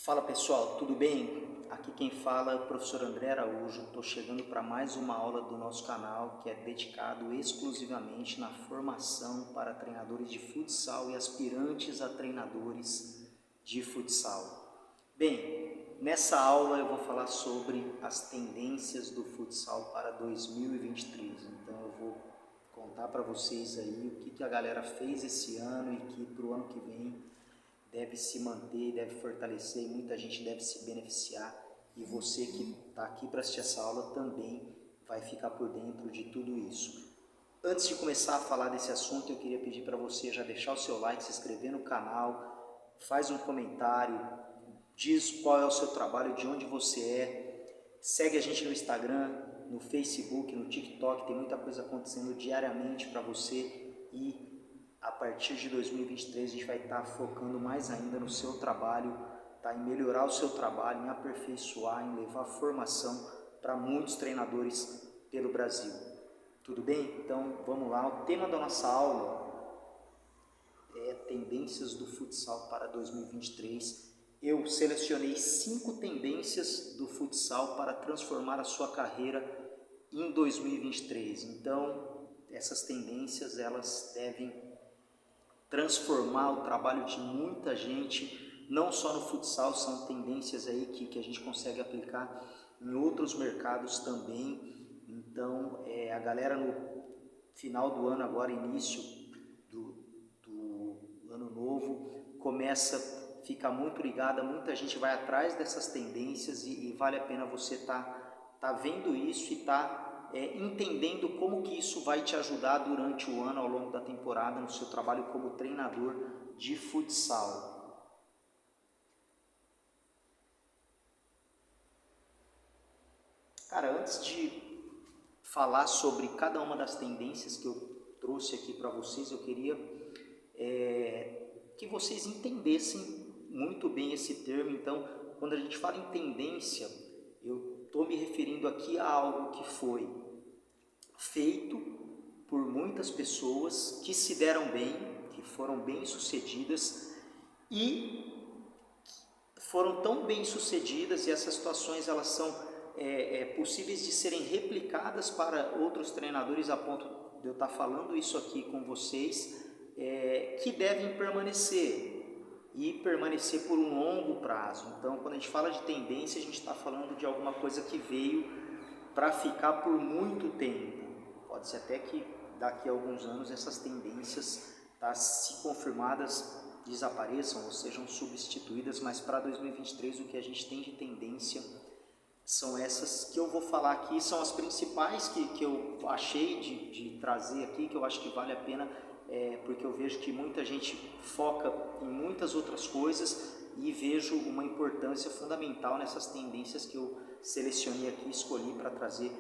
Fala pessoal, tudo bem? Aqui quem fala é o professor André Araújo. Estou chegando para mais uma aula do nosso canal que é dedicado exclusivamente na formação para treinadores de futsal e aspirantes a treinadores de futsal. Bem, nessa aula eu vou falar sobre as tendências do futsal para 2023. Então eu vou contar para vocês aí o que a galera fez esse ano e que para o ano que vem deve se manter, deve fortalecer, e muita gente deve se beneficiar, e você que está aqui para assistir essa aula também vai ficar por dentro de tudo isso. Antes de começar a falar desse assunto, eu queria pedir para você já deixar o seu like, se inscrever no canal, faz um comentário, diz qual é o seu trabalho, de onde você é, segue a gente no Instagram, no Facebook, no TikTok, tem muita coisa acontecendo diariamente para você, e a partir de 2023 a gente vai estar focando mais ainda no seu trabalho, tá? Em melhorar o seu trabalho, em aperfeiçoar, em levar formação para muitos treinadores pelo Brasil. Tudo bem? Então vamos lá. O tema da nossa aula é tendências do futsal para 2023. Eu selecionei 5 tendências do futsal para transformar a sua carreira em 2023. Então essas tendências elas devem transformar o trabalho de muita gente, não só no futsal, são tendências aí que a gente consegue aplicar em outros mercados também. Então, a galera no final do ano, agora início do ano novo, começa a ficar muito ligada, muita gente vai atrás dessas tendências e vale a pena você tá vendo isso e entendendo como que isso vai te ajudar durante o ano, ao longo da temporada, no seu trabalho como treinador de futsal. Cara, antes de falar sobre cada uma das tendências que eu trouxe aqui para vocês, eu queria que vocês entendessem muito bem esse termo. Então, quando a gente fala em tendência, eu estou me referindo aqui a algo que foi feito por muitas pessoas que se deram bem, que foram bem sucedidas e foram tão bem sucedidas, e essas situações elas são possíveis de serem replicadas para outros treinadores, a ponto de eu estar falando isso aqui com vocês, que devem permanecer e permanecer por um longo prazo. Então, quando a gente fala de tendência, a gente está falando de alguma coisa que veio para ficar por muito tempo. Pode ser até que daqui a alguns anos essas tendências, se confirmadas, desapareçam ou sejam substituídas, mas para 2023 o que a gente tem de tendência são essas que eu vou falar aqui, são as principais que eu achei de trazer aqui, que eu acho que vale a pena, porque eu vejo que muita gente foca em muitas outras coisas e vejo uma importância fundamental nessas tendências que eu selecionei aqui, escolhi para trazer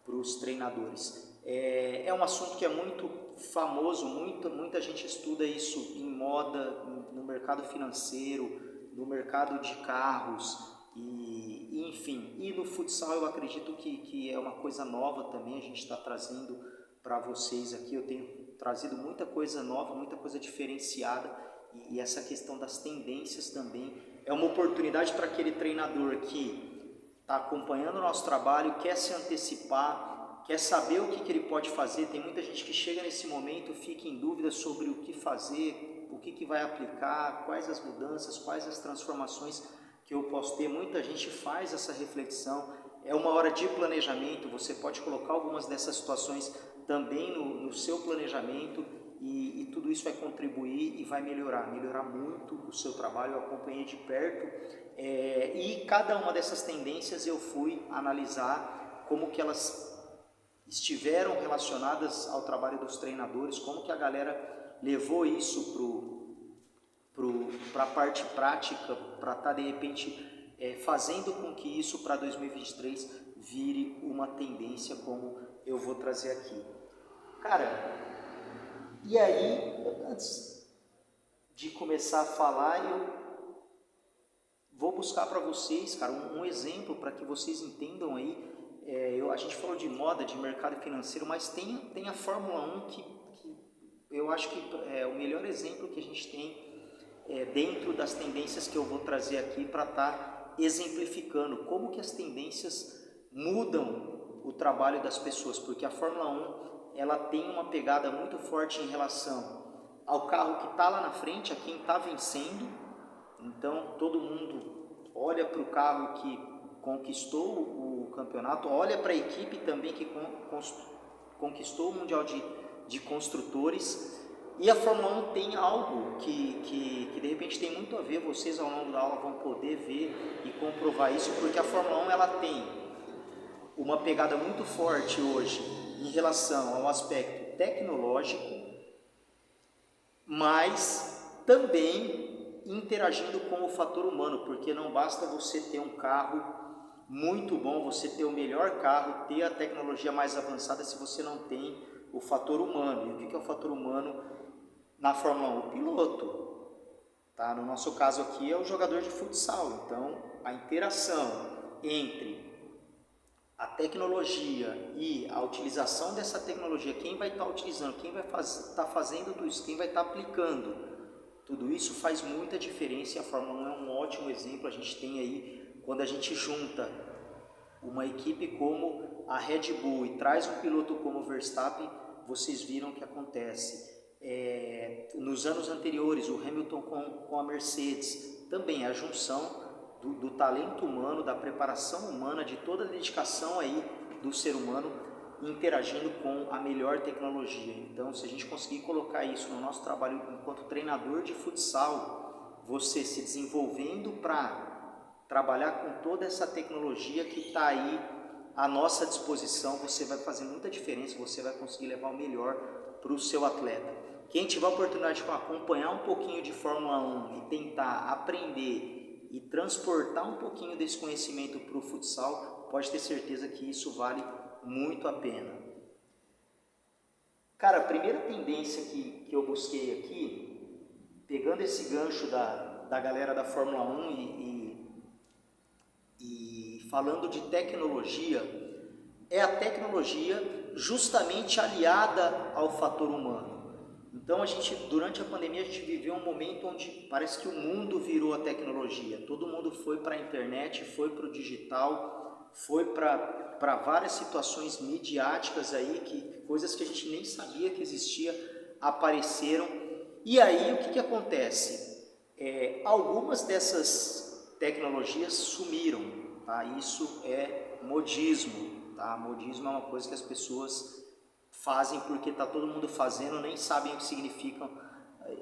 para os treinadores. É um assunto que é muito famoso, muita gente estuda isso em moda, no mercado financeiro, no mercado de carros, enfim. E no futsal eu acredito que é uma coisa nova também, a gente está trazendo para vocês aqui. Eu tenho trazido muita coisa nova, muita coisa diferenciada, e essa questão das tendências também é uma oportunidade para aquele treinador que está acompanhando o nosso trabalho, quer se antecipar, quer saber o que ele pode fazer. Tem muita gente que chega nesse momento, fica em dúvida sobre o que fazer, o que vai aplicar, quais as mudanças, quais as transformações que eu posso ter. Muita gente faz essa reflexão, é uma hora de planejamento, você pode colocar algumas dessas situações também no seu planejamento, e tudo isso vai contribuir e vai melhorar muito o seu trabalho. Eu acompanhei de perto, e cada uma dessas tendências eu fui analisar como que elas estiveram relacionadas ao trabalho dos treinadores, como que a galera levou isso para a parte prática, para estar de repente fazendo com que isso para 2023 vire uma tendência, como eu vou trazer aqui. Cara, e aí, antes de começar a falar, eu vou buscar para vocês, cara, um exemplo para que vocês entendam aí. A gente falou de moda, de mercado financeiro, mas tem a Fórmula 1 que eu acho que é o melhor exemplo que a gente tem dentro das tendências que eu vou trazer aqui para estar exemplificando como que as tendências mudam o trabalho das pessoas, porque a Fórmula 1 ela tem uma pegada muito forte em relação ao carro que está lá na frente, a quem está vencendo. Então todo mundo olha para o carro que conquistou o campeonato, olha para a equipe também que conquistou o Mundial de Construtores. E a Fórmula 1 tem algo que de repente tem muito a ver, vocês ao longo da aula vão poder ver e comprovar isso, porque a Fórmula 1 ela tem uma pegada muito forte hoje em relação ao aspecto tecnológico, mas também interagindo com o fator humano, porque não basta você ter um carro muito bom, você ter o melhor carro, ter a tecnologia mais avançada se você não tem o fator humano. E o que é o fator humano na Fórmula 1? O piloto. Tá? No nosso caso aqui é o jogador de futsal. Então, a interação entre a tecnologia e a utilização dessa tecnologia, quem vai estar utilizando, quem vai estar fazendo tudo isso, quem vai estar aplicando, tudo isso faz muita diferença e a Fórmula 1 é um ótimo exemplo. A gente tem aí, quando a gente junta uma equipe como a Red Bull e traz um piloto como o Verstappen, vocês viram o que acontece. Nos anos anteriores, o Hamilton com a Mercedes, também a junção do talento humano, da preparação humana, de toda a dedicação aí do ser humano interagindo com a melhor tecnologia. Então, se a gente conseguir colocar isso no nosso trabalho enquanto treinador de futsal, você se desenvolvendo para trabalhar com toda essa tecnologia que está aí à nossa disposição, você vai fazer muita diferença, você vai conseguir levar o melhor para o seu atleta. Quem tiver a oportunidade de acompanhar um pouquinho de Fórmula 1 e tentar aprender e transportar um pouquinho desse conhecimento para o futsal, pode ter certeza que isso vale muito a pena. Cara, a primeira tendência que eu busquei aqui, pegando esse gancho da galera da Fórmula 1 e falando de tecnologia, é a tecnologia justamente aliada ao fator humano. Então durante a pandemia a gente viveu um momento onde parece que o mundo virou a tecnologia, todo mundo foi para a internet, foi para o digital, foi para várias situações midiáticas aí, coisas que a gente nem sabia que existia, apareceram. E aí o que acontece? Algumas dessas tecnologias sumiram, tá? Isso é modismo, tá? Modismo é uma coisa que as pessoas fazem porque está todo mundo fazendo, nem sabem o que significa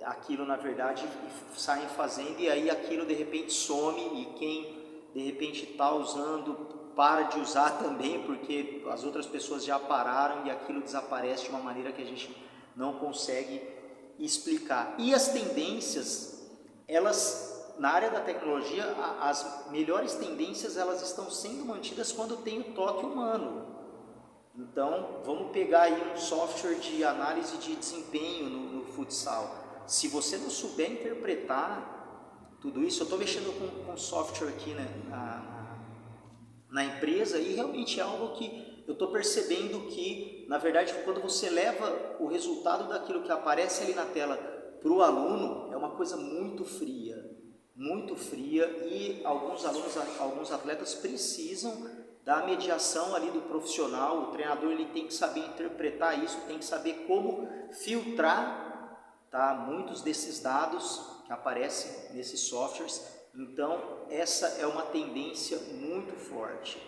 aquilo na verdade, e saem fazendo, e aí aquilo de repente some, e quem de repente está usando para de usar também, porque as outras pessoas já pararam e aquilo desaparece de uma maneira que a gente não consegue explicar. E as tendências, elas na área da tecnologia, as melhores tendências elas estão sendo mantidas quando tem o toque humano. Então, vamos pegar aí um software de análise de desempenho no futsal. Se você não souber interpretar tudo isso, eu estou mexendo com software aqui, né, na empresa, e realmente é algo que eu estou percebendo que, na verdade, quando você leva o resultado daquilo que aparece ali na tela para o aluno, é uma coisa muito fria, e alguns atletas precisam da mediação ali do profissional. O treinador ele tem que saber interpretar isso, tem que saber como filtrar, tá, muitos desses dados que aparecem nesses softwares. Então essa é uma tendência muito forte,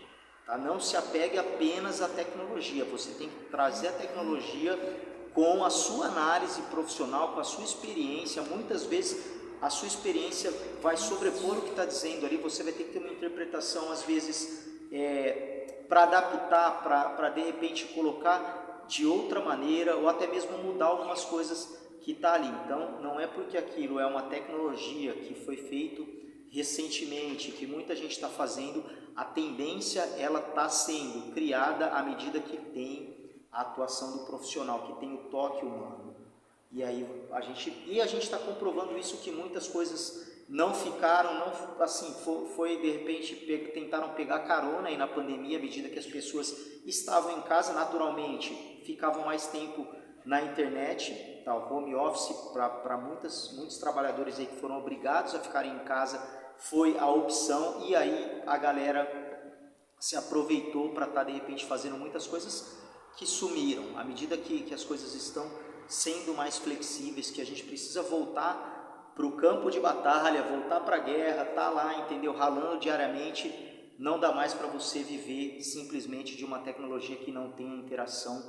tá? Não se apegue apenas à tecnologia, você tem que trazer a tecnologia com a sua análise profissional, com a sua experiência. Muitas vezes a sua experiência vai sobrepor o que está dizendo ali, você vai ter que ter uma interpretação às vezes para adaptar, para de repente colocar de outra maneira, ou até mesmo mudar algumas coisas que está ali. Então não é porque aquilo é uma tecnologia que foi feito recentemente, que muita gente está fazendo, a tendência ela está sendo criada à medida que tem a atuação do profissional, que tem o toque humano. E aí a gente está comprovando isso, que muitas coisas não ficaram, não, assim, foi de repente tentaram pegar carona aí na pandemia, à medida que as pessoas estavam em casa, naturalmente ficavam mais tempo na internet, tá? O home office para muitos trabalhadores aí que foram obrigados a ficarem em casa foi a opção, e aí a galera se aproveitou para estar de repente fazendo muitas coisas que sumiram. À medida que as coisas estão sendo mais flexíveis, que a gente precisa voltar para o campo de batalha, voltar para a guerra, tá lá, entendeu? Ralando diariamente, não dá mais para você viver simplesmente de uma tecnologia que não tenha interação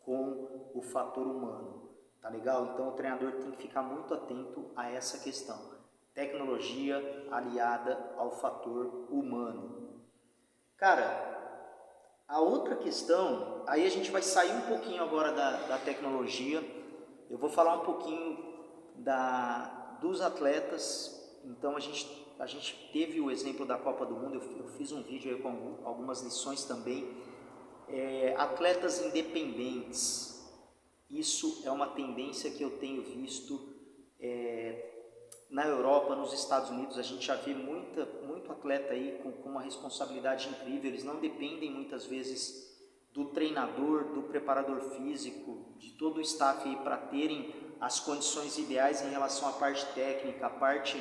com o fator humano, tá legal? Então o treinador tem que ficar muito atento a essa questão. Tecnologia aliada ao fator humano. Cara, a outra questão, aí a gente vai sair um pouquinho agora da tecnologia, eu vou falar um pouquinho dos atletas. Então a gente teve o exemplo da Copa do Mundo, eu fiz um vídeo aí com algumas lições também. Atletas independentes, isso é uma tendência que eu tenho visto na Europa, nos Estados Unidos. A gente já vê muito atleta aí com uma responsabilidade incrível. Eles não dependem muitas vezes do treinador, do preparador físico, de todo o staff aí para terem as condições ideais em relação à parte técnica, a parte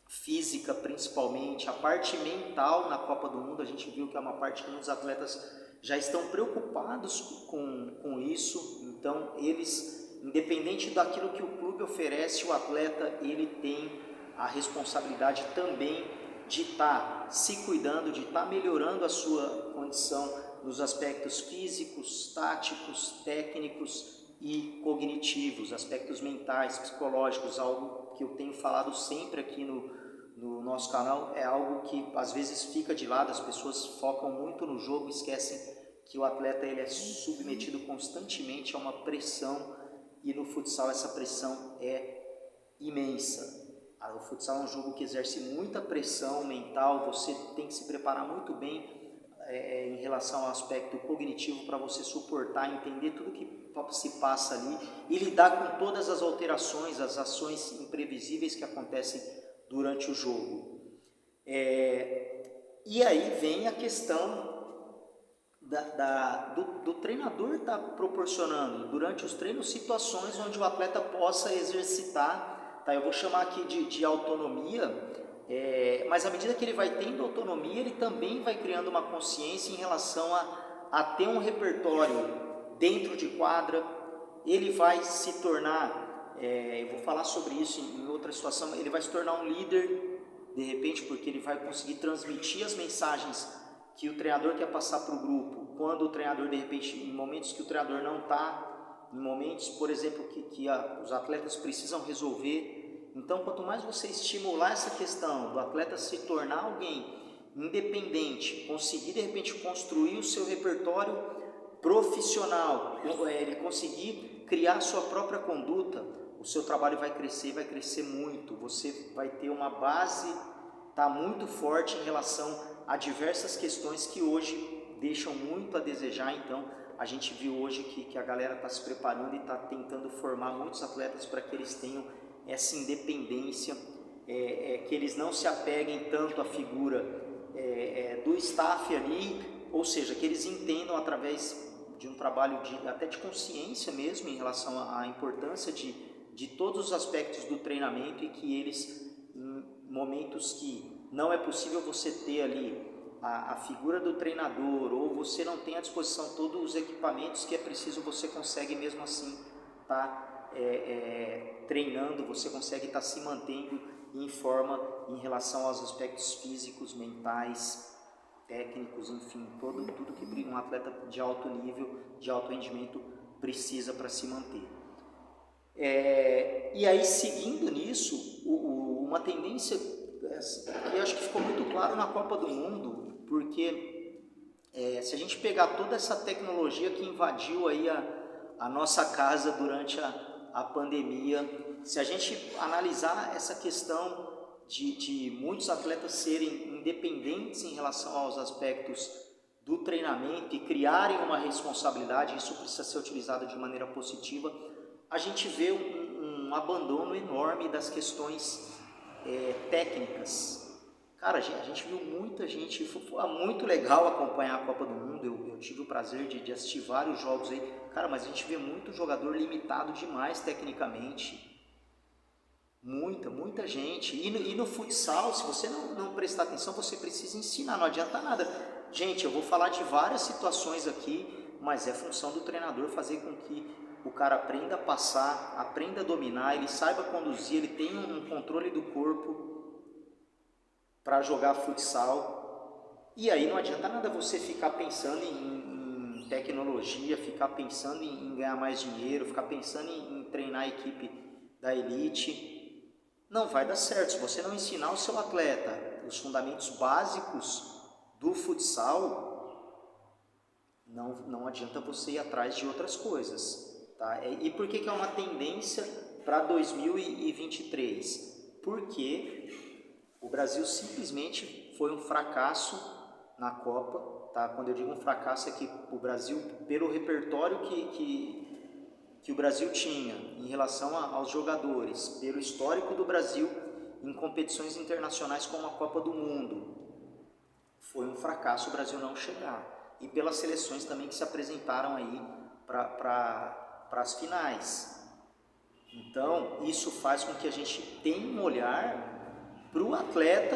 física principalmente, a parte mental. Na Copa do Mundo a gente viu que é uma parte que muitos atletas já estão preocupados com isso. Então eles, independente daquilo que o clube oferece, o atleta ele tem a responsabilidade também de estar se cuidando, de estar melhorando a sua condição nos aspectos físicos, táticos, técnicos e cognitivos, aspectos mentais, psicológicos. Algo que eu tenho falado sempre aqui no nosso canal, é algo que às vezes fica de lado. As pessoas focam muito no jogo, esquecem que o atleta ele é submetido constantemente a uma pressão, e no futsal essa pressão é imensa. O futsal é um jogo que exerce muita pressão mental, você tem que se preparar muito bem em relação ao aspecto cognitivo para você suportar, entender tudo que se passa ali e lidar com todas as alterações, as ações imprevisíveis que acontecem durante o jogo. E aí vem a questão do treinador estar proporcionando durante os treinos situações onde o atleta possa exercitar, tá? Eu vou chamar aqui de autonomia, mas à medida que ele vai tendo autonomia, ele também vai criando uma consciência em relação a ter um repertório dentro de quadra. Ele vai se tornar, eu vou falar sobre isso em outra situação, ele vai se tornar um líder de repente, porque ele vai conseguir transmitir as mensagens que o treinador quer passar para o grupo, quando o treinador, de repente, em momentos que o treinador não está, em momentos, por exemplo, que os atletas precisam resolver. Então, quanto mais você estimular essa questão do atleta se tornar alguém independente, conseguir, de repente, construir o seu repertório profissional, ele conseguir criar a sua própria conduta, o seu trabalho vai crescer muito. Você vai ter uma base muito forte em relação a diversas questões que hoje deixam muito a desejar. Então a gente viu hoje que a galera está se preparando e está tentando formar muitos atletas para que eles tenham essa independência, que eles não se apeguem tanto à figura do staff ali, ou seja, que eles entendam através de um trabalho até de consciência mesmo em relação à importância de todos os aspectos do treinamento, e que eles, em momentos que não é possível você ter ali a figura do treinador, ou você não tem à disposição todos os equipamentos que é preciso, você consegue mesmo assim treinando, você consegue estar se mantendo em forma em relação aos aspectos físicos, mentais, técnicos, enfim, tudo que um atleta de alto nível, de alto rendimento precisa para se manter. E aí, seguindo nisso, uma tendência que acho que ficou muito claro na Copa do Mundo, porque se a gente pegar toda essa tecnologia que invadiu aí a nossa casa durante a pandemia, se a gente analisar essa questão de muitos atletas serem independentes em relação aos aspectos do treinamento e criarem uma responsabilidade, isso precisa ser utilizado de maneira positiva, a gente vê um abandono enorme das questões técnicas. Cara, a gente viu muita gente, foi muito legal acompanhar a Copa do Mundo, eu tive o prazer de assistir vários jogos aí, cara, mas a gente vê muito jogador limitado demais tecnicamente, muita gente, e no futsal, se você não prestar atenção, você precisa ensinar, não adianta nada. Gente, eu vou falar de várias situações aqui, mas é função do treinador fazer com que o cara aprenda a passar, aprenda a dominar, ele saiba conduzir, ele tenha um controle do corpo para jogar futsal. E aí não adianta nada você ficar pensando em tecnologia, ficar pensando em ganhar mais dinheiro, ficar pensando em treinar a equipe da elite. Não vai dar certo. Se você não ensinar o seu atleta os fundamentos básicos do futsal, não adianta você ir atrás de outras coisas. Tá? E por que é uma tendência para 2023? Porque o Brasil simplesmente foi um fracasso na Copa. Tá? Quando eu digo um fracasso é que o Brasil, pelo repertório que o Brasil tinha em relação aos jogadores, pelo histórico do Brasil em competições internacionais como a Copa do Mundo, foi um fracasso o Brasil não chegar. E pelas seleções também que se apresentaram aí para as finais. Então, isso faz com que a gente tenha um olhar para o atleta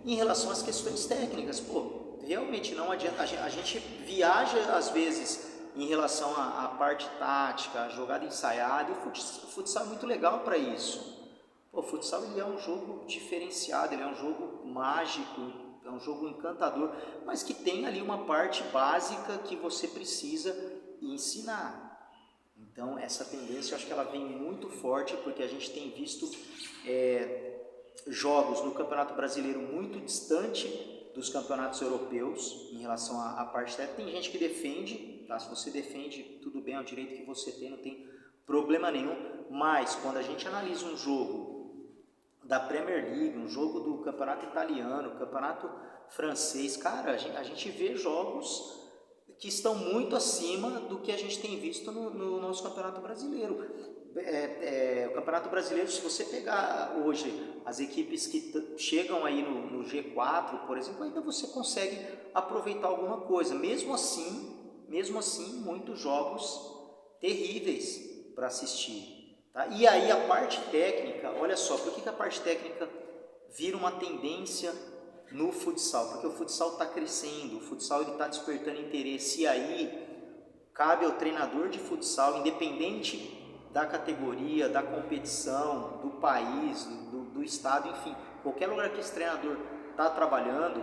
em relação às questões técnicas. Pô, realmente não adianta, a gente viaja às vezes em relação à parte tática, a jogada ensaiada, e o futsal é muito legal para isso. Pô, o futsal ele é um jogo diferenciado, ele é um jogo mágico, é um jogo encantador, mas que tem ali uma parte básica que você precisa ensinar. Então essa tendência eu acho que ela vem muito forte, porque a gente tem visto jogos no Campeonato Brasileiro muito distante dos campeonatos europeus em relação à parte técnica. Tem gente que defende, tá? Se você defende, tudo bem, é o direito que você tem, não tem problema nenhum, mas quando a gente analisa um jogo da Premier League, um jogo do campeonato italiano, campeonato francês, cara, a gente vê jogos que estão muito acima do que a gente tem visto no nosso campeonato brasileiro. O campeonato brasileiro, se você pegar hoje as equipes que chegam aí no G4, por exemplo, ainda você consegue aproveitar alguma coisa. Mesmo assim, muitos jogos terríveis para assistir. Tá? E aí a parte técnica, olha só, por que a parte técnica vira uma tendência no futsal? Porque o futsal está crescendo, o futsal está despertando interesse, e aí cabe ao treinador de futsal, independente da categoria, da competição, do país, do estado, enfim, qualquer lugar que esse treinador está trabalhando,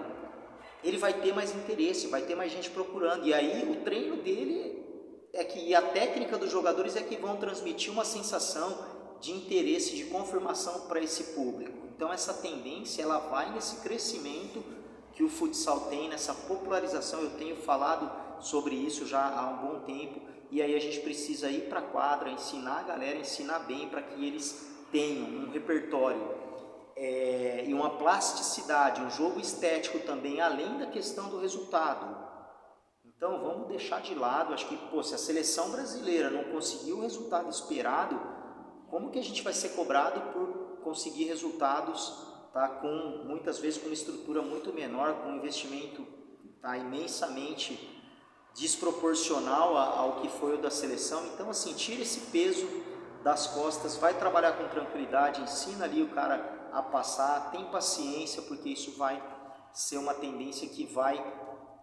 ele vai ter mais interesse, vai ter mais gente procurando, e aí o treino dele e a técnica dos jogadores é que vão transmitir uma sensação de interesse, de confirmação para esse público. Então essa tendência, ela vai nesse crescimento que o futsal tem, nessa popularização. Eu tenho falado sobre isso já há um bom tempo, e aí a gente precisa ir para a quadra, ensinar a galera, ensinar bem, para que eles tenham um repertório e uma plasticidade, um jogo estético também, além da questão do resultado. Então vamos deixar de lado, acho que se a seleção brasileira não conseguiu o resultado esperado, como que a gente vai ser cobrado por conseguir resultados, tá, muitas vezes com uma estrutura muito menor, com um investimento, tá, imensamente desproporcional ao que foi o da seleção? Então assim, tira esse peso das costas, vai trabalhar com tranquilidade, ensina ali o cara a passar, tem paciência, porque isso vai ser uma tendência que vai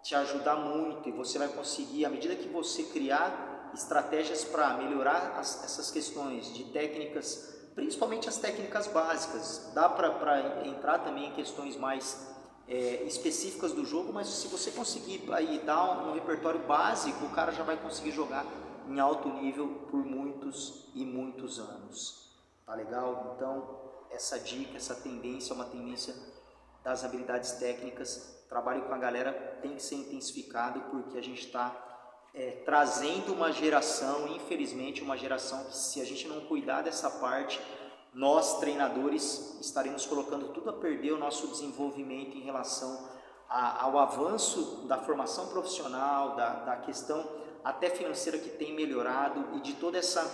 te ajudar muito, e você vai conseguir, à medida que você criar estratégias para melhorar essas questões de técnicas, principalmente as técnicas básicas, dá para entrar também em questões mais específicas do jogo, mas se você conseguir aí dar um repertório básico, o cara já vai conseguir jogar em alto nível por muitos e muitos anos. Tá legal? Então essa dica, essa tendência é uma tendência das habilidades técnicas. Trabalho com a galera tem que ser intensificado, porque a gente está trazendo uma geração, infelizmente uma geração que, se a gente não cuidar dessa parte, nós treinadores estaremos colocando tudo a perder, o nosso desenvolvimento em relação ao avanço da formação profissional, da questão até financeira que tem melhorado, e de toda essa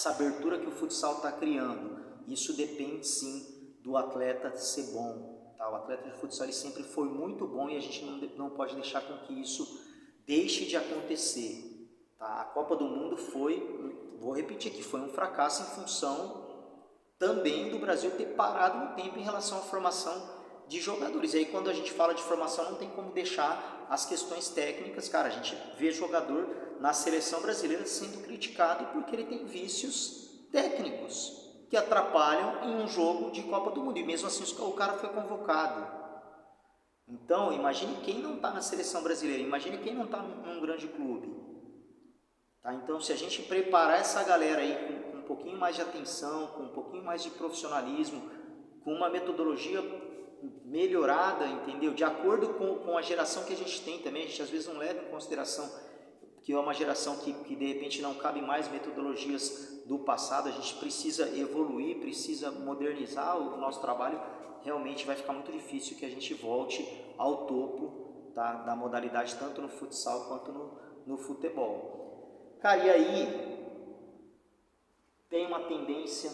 abertura que o futsal está criando. Isso depende sim do atleta ser bom, Tá? O atleta de futsal ele sempre foi muito bom e a gente não pode deixar com que isso deixe de acontecer. Tá? A Copa do Mundo foi, vou repetir aqui, foi um fracasso em função também do Brasil ter parado no tempo em relação à formação de jogadores. E aí quando a gente fala de formação não tem como deixar as questões técnicas. Cara, a gente vê jogador na seleção brasileira sendo criticado porque ele tem vícios técnicos que atrapalham em um jogo de Copa do Mundo, e mesmo assim o cara foi convocado. Então, imagine quem não está na seleção brasileira, imagine quem não está num grande clube. Tá? Então, se a gente preparar essa galera aí com um pouquinho mais de atenção, com um pouquinho mais de profissionalismo, com uma metodologia melhorada, entendeu? De acordo com a geração que a gente tem também, a gente às vezes não leva em consideração que é uma geração que de repente não cabe mais metodologias do passado, a gente precisa evoluir, precisa modernizar o nosso trabalho, realmente vai ficar muito difícil que a gente volte ao topo, tá, da modalidade, tanto no futsal quanto no futebol. Cara, e aí tem uma tendência,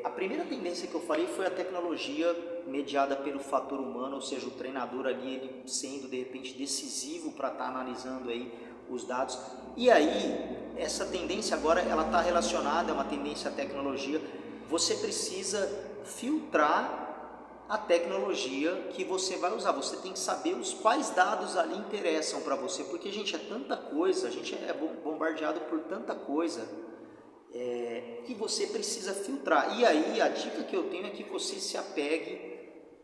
a primeira tendência que eu falei foi a tecnologia mediada pelo fator humano, ou seja, o treinador ali ele sendo de repente decisivo para estar analisando aí os dados. E aí essa tendência agora ela está relacionada, é uma tendência à tecnologia. Você precisa filtrar a tecnologia que você vai usar. Você tem que saber quais dados ali interessam para você, porque gente, é tanta coisa, a gente é bombardeado por tanta coisa. Que você precisa filtrar. E aí a dica que eu tenho é que você se apegue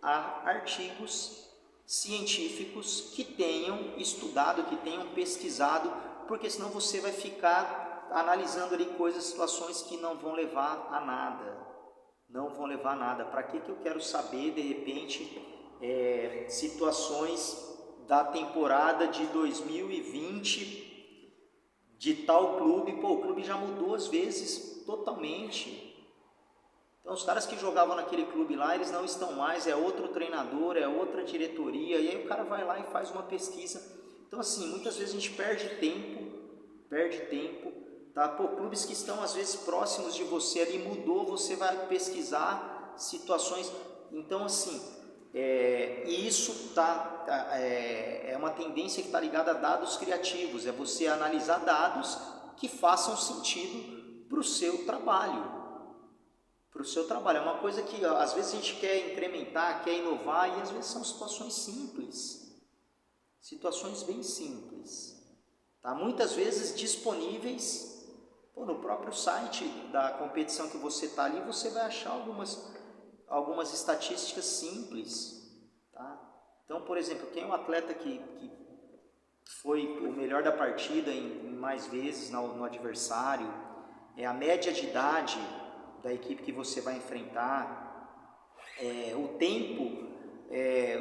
a artigos científicos que tenham estudado, que tenham pesquisado, porque senão você vai ficar analisando ali coisas, situações que não vão levar a nada. Não vão levar a nada. Para que eu quero saber, de repente, situações da temporada de 2020 de tal clube? Pô, o clube já mudou às vezes totalmente. Então os caras que jogavam naquele clube lá, eles não estão mais, é outro treinador, é outra diretoria, e aí o cara vai lá e faz uma pesquisa. Então assim, muitas vezes a gente perde tempo, tá? Pô, clubes que estão às vezes próximos de você ali, mudou, você vai pesquisar situações. Então assim, e isso é uma tendência que está ligada a dados criativos, é você analisar dados que façam sentido para o seu trabalho. É uma coisa que às vezes a gente quer incrementar, quer inovar, e às vezes são situações simples, situações bem simples, tá? Muitas vezes disponíveis no próprio site da competição que você está ali, você vai achar algumas estatísticas simples, tá? Então, por exemplo, quem é um atleta que foi o melhor da partida em mais vezes no adversário, a média de idade da equipe que você vai enfrentar, o tempo,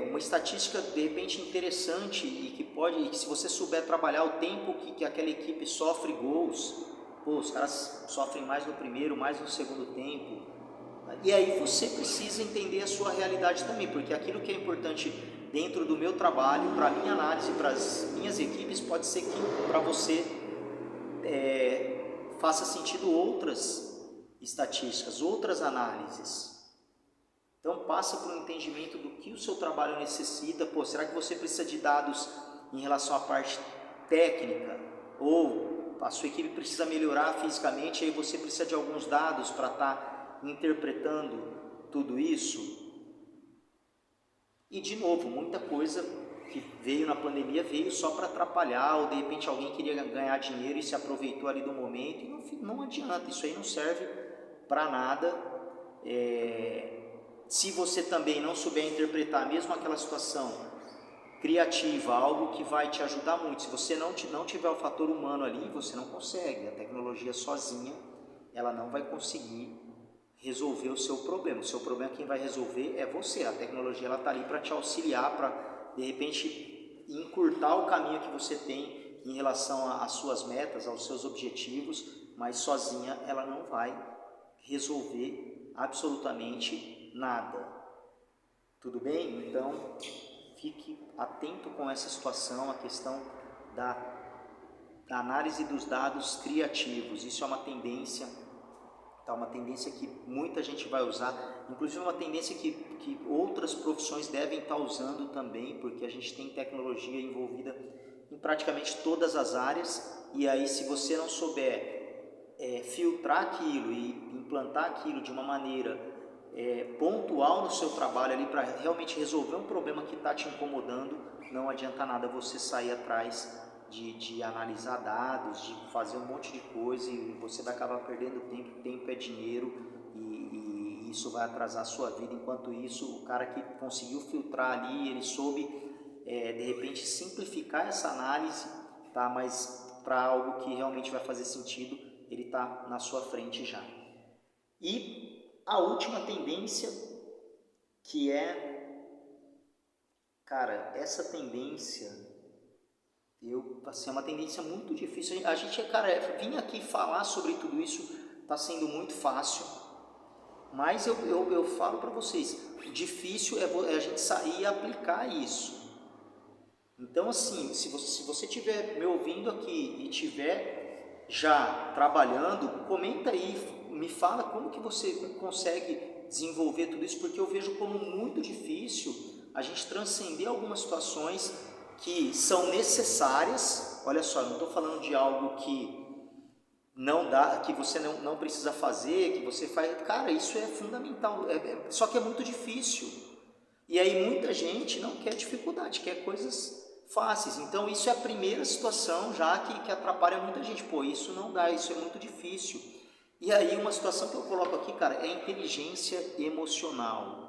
uma estatística de repente interessante e que se você souber trabalhar o tempo que aquela equipe sofre gols, os caras sofrem mais no primeiro, mais no segundo tempo, e aí você precisa entender a sua realidade também, porque aquilo que é importante dentro do meu trabalho, para a minha análise, para as minhas equipes, pode ser que para você faça sentido outras estatísticas, outras análises. Então passa por um entendimento do que o seu trabalho necessita. Será que você precisa de dados em relação à parte técnica? Ou a sua equipe precisa melhorar fisicamente, e aí você precisa de alguns dados para estar interpretando tudo isso? E de novo, muita coisa que veio na pandemia veio só para atrapalhar, ou de repente alguém queria ganhar dinheiro e se aproveitou ali do momento, e não adianta, isso aí não serve para nada. Se você também não souber interpretar mesmo aquela situação criativa, algo que vai te ajudar muito, se você não tiver o fator humano ali, você não consegue. A tecnologia sozinha, ela não vai conseguir resolver o seu problema. O seu problema quem vai resolver é você. A tecnologia ela está ali para te auxiliar, para de repente encurtar o caminho que você tem em relação às suas metas, aos seus objetivos, mas sozinha ela não vai resolver absolutamente nada. Tudo bem? Então fique atento com essa situação, a questão da análise dos dados criativos. Isso é uma tendência tá? Uma tendência que muita gente vai usar, inclusive uma tendência que outras profissões devem estar usando também, porque a gente tem tecnologia envolvida em praticamente todas as áreas, e aí se você não souber filtrar aquilo e implantar aquilo de uma maneira pontual no seu trabalho ali para realmente resolver um problema que está te incomodando, não adianta nada você sair atrás de analisar dados, de fazer um monte de coisa, e você vai acabar perdendo tempo. Tempo é dinheiro, e isso vai atrasar a sua vida. Enquanto isso, o cara que conseguiu filtrar ali, ele soube de repente simplificar essa análise, tá? Mas para algo que realmente vai fazer sentido, ele está na sua frente já. E a última tendência, que cara, essa tendência, assim, é uma tendência muito difícil. A gente, cara, vir aqui falar sobre tudo isso está sendo muito fácil, mas eu falo para vocês, difícil é a gente sair e aplicar isso. Então, assim, se você estiver me ouvindo aqui e estiver já trabalhando, comenta aí, me fala como que você consegue desenvolver tudo isso, porque eu vejo como muito difícil a gente transcender algumas situações que são necessárias. Olha só, eu não estou falando de algo que não dá, que você não precisa fazer, que você faz. Cara, isso é fundamental, só que é muito difícil. E aí muita gente não quer dificuldade, quer coisas fáceis. Então isso é a primeira situação já que atrapalha muita gente. Pô, isso não dá, isso é muito difícil. E aí uma situação que eu coloco aqui, cara, é inteligência emocional.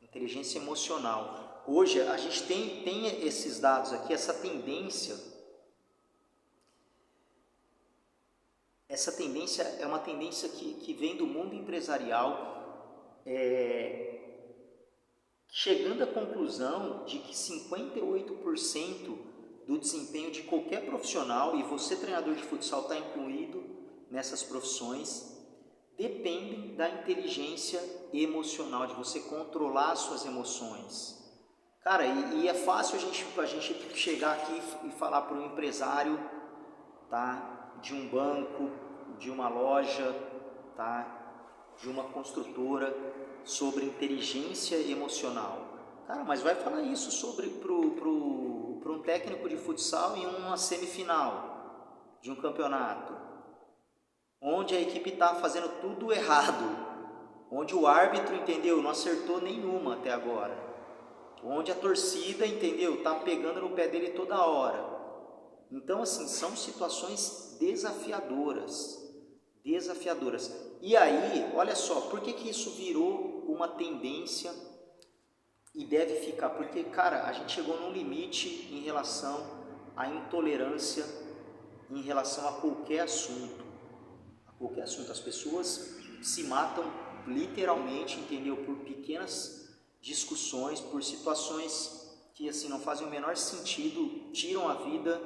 Inteligência emocional. Hoje a gente tem esses dados aqui, essa tendência. Essa tendência é uma tendência que vem do mundo empresarial, chegando à conclusão de que 58% do desempenho de qualquer profissional, e você treinador de futsal está incluído nessas profissões, dependem da inteligência emocional, de você controlar as suas emoções. Cara, e é fácil a gente chegar aqui e falar para um empresário, tá, de um banco, de uma loja, tá, de uma construtora, sobre inteligência emocional. Cara, mas vai falar isso para um técnico de futsal em uma semifinal de um campeonato, onde a equipe está fazendo tudo errado, onde o árbitro, entendeu, não acertou nenhuma até agora, onde a torcida, entendeu, está pegando no pé dele toda hora. Então, assim, são situações desafiadoras. E aí, olha só, por que isso virou uma tendência e deve ficar? Porque, cara, a gente chegou num limite em relação à intolerância, em relação a qualquer assunto. As pessoas se matam literalmente, entendeu? Por pequenas discussões, por situações que, assim, não fazem o menor sentido, tiram a vida,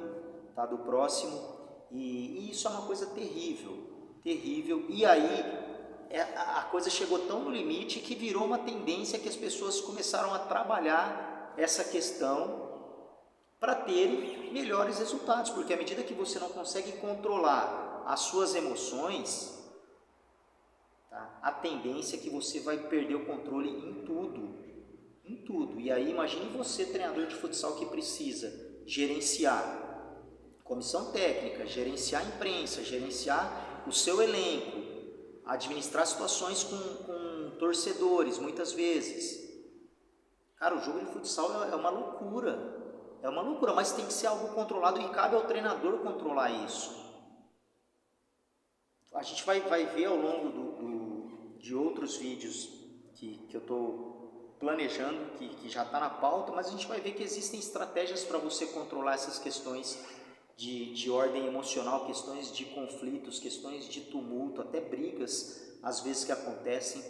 tá, do próximo, e isso é uma coisa terrível. E aí a coisa chegou tão no limite que virou uma tendência que as pessoas começaram a trabalhar essa questão para terem melhores resultados, porque à medida que você não consegue controlar as suas emoções, tá, a tendência é que você vai perder o controle em tudo. E aí imagine você, treinador de futsal, que precisa gerenciar comissão técnica, gerenciar a imprensa, gerenciar o seu elenco, administrar situações com torcedores, muitas vezes. Cara, o jogo de futsal é uma loucura, mas tem que ser algo controlado e cabe ao treinador controlar isso. A gente vai ver ao longo de outros vídeos que eu estou planejando, que já está na pauta, mas a gente vai ver que existem estratégias para você controlar essas questões de ordem emocional, questões de conflitos, questões de tumulto, até brigas, às vezes, que acontecem.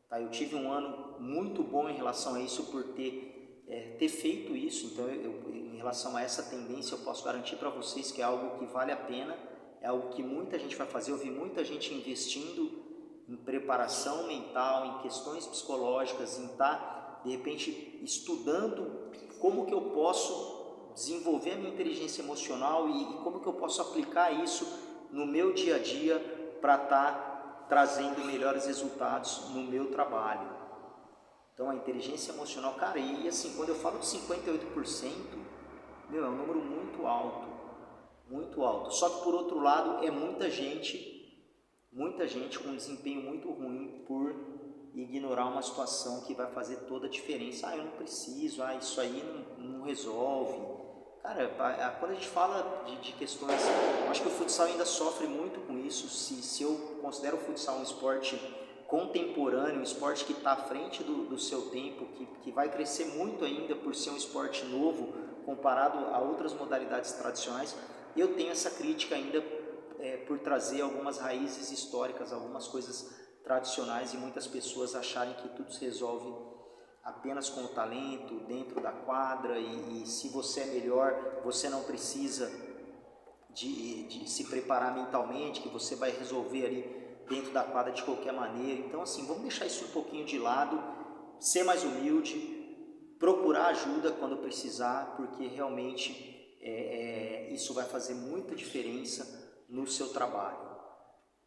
Tá? Eu tive um ano muito bom em relação a isso, por ter feito isso. Então, em relação a essa tendência, eu posso garantir para vocês que é algo que vale a pena, é algo que muita gente vai fazer. Eu vi muita gente investindo em preparação mental, em questões psicológicas, em estar, de repente, estudando como que eu posso desenvolver a minha inteligência emocional e como que eu posso aplicar isso no meu dia a dia para estar trazendo melhores resultados no meu trabalho. Então a inteligência emocional, cara, e assim, quando eu falo de 58%, meu, é um número muito alto, muito alto. Só que por outro lado, é muita gente com desempenho muito ruim por ignorar uma situação que vai fazer toda a diferença. Ah, eu não preciso, ah, isso aí não resolve. Cara, quando a gente fala de questões, eu acho que o futsal ainda sofre muito com isso. Se eu considero o futsal um esporte contemporâneo, um esporte que está à frente do seu tempo, que vai crescer muito ainda por ser um esporte novo comparado a outras modalidades tradicionais, eu tenho essa crítica ainda por trazer algumas raízes históricas, algumas coisas tradicionais e muitas pessoas acharem que tudo se resolve apenas com o talento dentro da quadra e se você é melhor, você não precisa de se preparar mentalmente, que você vai resolver ali dentro da quadra de qualquer maneira. Então assim, vamos deixar isso um pouquinho de lado, ser mais humilde, procurar ajuda quando precisar, porque realmente isso vai fazer muita diferença no seu trabalho.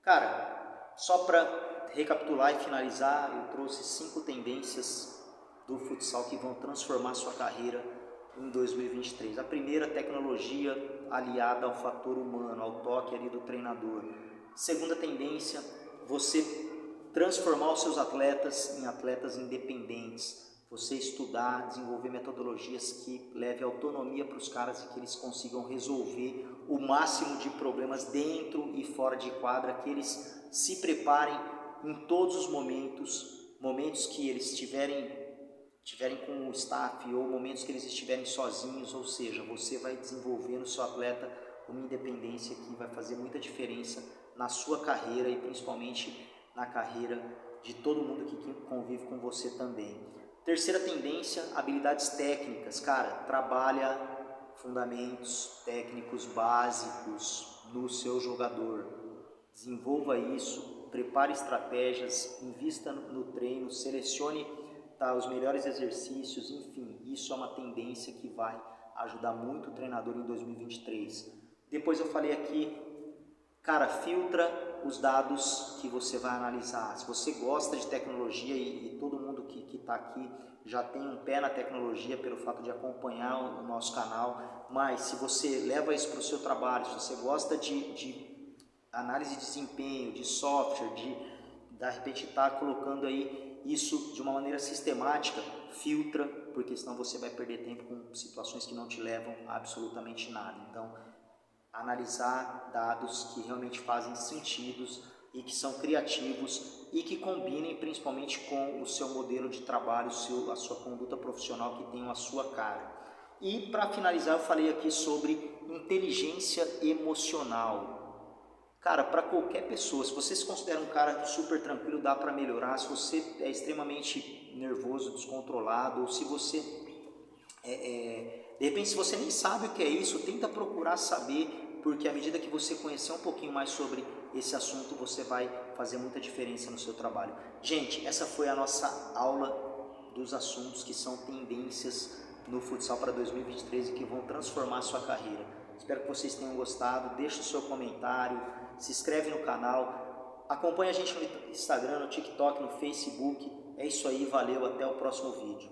Cara, só para recapitular e finalizar, eu trouxe 5 tendências do futsal que vão transformar sua carreira em 2023. A primeira, tecnologia aliada ao fator humano, ao toque ali do treinador. Segunda tendência, você transformar os seus atletas em atletas independentes. Você estudar, desenvolver metodologias que levem autonomia para os caras e que eles consigam resolver o máximo de problemas dentro e fora de quadra, que eles se preparem em todos os momentos que eles estiverem com o staff ou momentos que eles estiverem sozinhos, ou seja, você vai desenvolver no seu atleta uma independência que vai fazer muita diferença na sua carreira e principalmente na carreira de todo mundo que convive com você também. Terceira tendência, habilidades técnicas. Cara, trabalha fundamentos técnicos básicos no seu jogador. Desenvolva isso, prepare estratégias, invista no treino, selecione os melhores exercícios, enfim, isso é uma tendência que vai ajudar muito o treinador em 2023. Depois eu falei aqui, cara, filtra os dados que você vai analisar. Se você gosta de tecnologia e todo mundo que está aqui já tem um pé na tecnologia pelo fato de acompanhar o nosso canal, mas se você leva isso para o seu trabalho, se você gosta de análise de desempenho, de software, de repente estar colocando aí isso de uma maneira sistemática, filtra, porque senão você vai perder tempo com situações que não te levam a absolutamente nada. Então, analisar dados que realmente fazem sentido e que são criativos e que combinem principalmente com o seu modelo de trabalho, a sua conduta profissional, que tenham a sua cara. E para finalizar, eu falei aqui sobre inteligência emocional. Cara, para qualquer pessoa, se você se considera um cara super tranquilo, dá para melhorar. Se você é extremamente nervoso, descontrolado, ou se você de repente, se você nem sabe o que é isso, tenta procurar saber, porque à medida que você conhecer um pouquinho mais sobre esse assunto, você vai fazer muita diferença no seu trabalho. Gente, essa foi a nossa aula dos assuntos que são tendências no futsal para 2023 e que vão transformar a sua carreira. Espero que vocês tenham gostado, deixe o seu comentário, se inscreve no canal, acompanha a gente no Instagram, no TikTok, no Facebook. É isso aí, valeu, até o próximo vídeo.